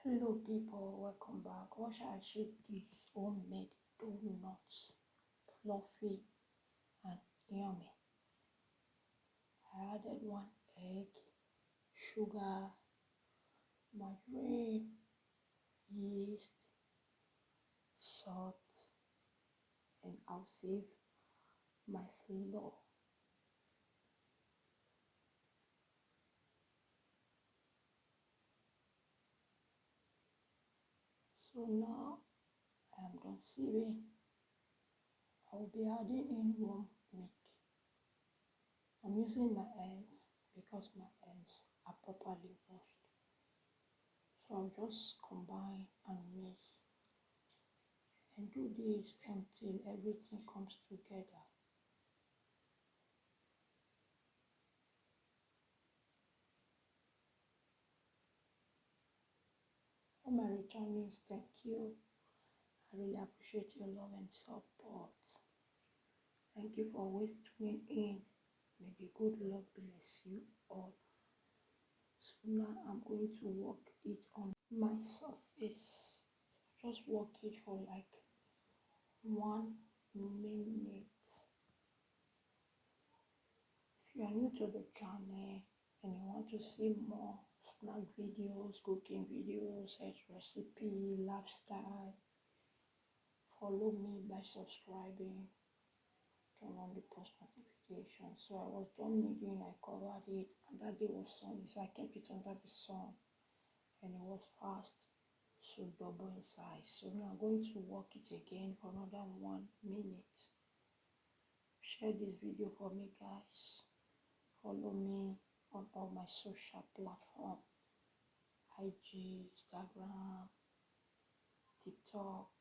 Hello people, welcome back. What shall I shape this homemade donuts? Fluffy and yummy. I added 1 egg, sugar, margarine, yeast, salt, and I'll save my flour. So now I am done sieving. I will be adding in warm milk. I'm using my hands because my hands are properly washed. So I'll just combine and mix and do this until everything comes together. For my returnees, thank you. I really appreciate your love and support. Thank you for always tuning in. May the good Lord bless you all. So now I'm going to work it on my surface. So just work it for like 1 minute. If you are new to the channel and you want to see more snack videos, cooking videos, recipe, lifestyle, follow me by subscribing, turn on the post notification. So I was done kneading, I covered it, and that day was sunny, so I kept it under the sun, and it was fast to double in size. So now I'm going to work it again for another 1 minute. Share this video for me, guys. Follow me on all my social platforms: IG, Instagram, TikTok,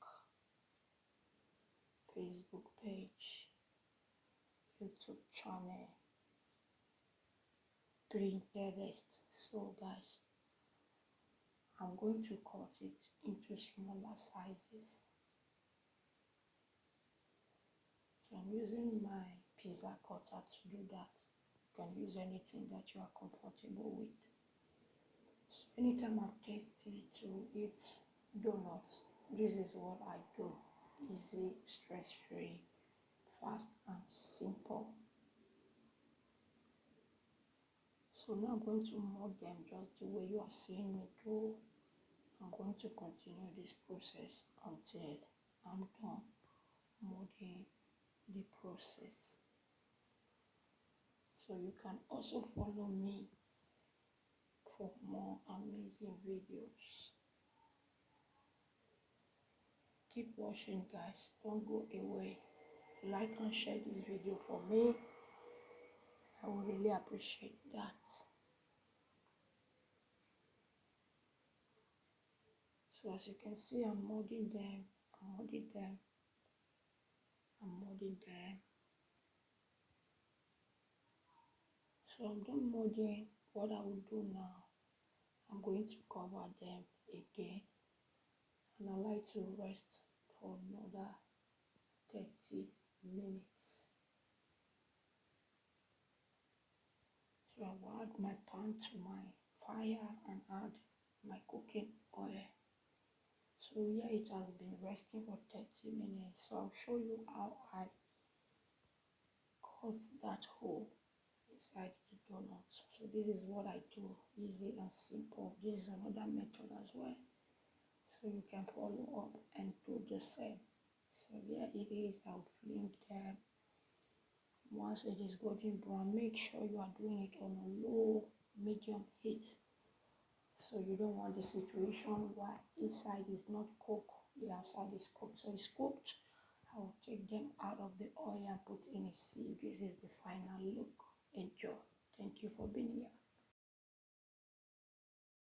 Facebook page, YouTube channel, Pinterest. So guys, I'm going to cut it into smaller sizes. So I'm using my pizza cutter to do that. You can use anything that you are comfortable with. So anytime I'm tasty to eat donuts, this is what I do. Easy, stress-free, fast and simple. So now I'm going to mold them just the way you are seeing me do. I'm going to continue this process until I'm done molding the process. So you can also follow me for more amazing videos. Keep watching, guys. Don't go away. Like and share this video for me. I would really appreciate that. So as you can see, I'm molding them. So I'm done molding. What I will do now, I'm going to cover them again and I like to rest for another 30 minutes. So I will add my pan to my fire and add my cooking oil. So here it has been resting for 30 minutes. So I'll show you how I cut that hole inside the donuts. So this is what I do, easy and simple. This is another method as well. So you can follow up and do the same. So here it is. I'll flip them. Once it is golden brown, make sure you are doing it on a low medium heat. So you don't want the situation where inside is not cooked, the outside is cooked. So it's cooked. I will take them out of the oil and put in a sieve. This is the final look. Enjoy. Thank you for being here.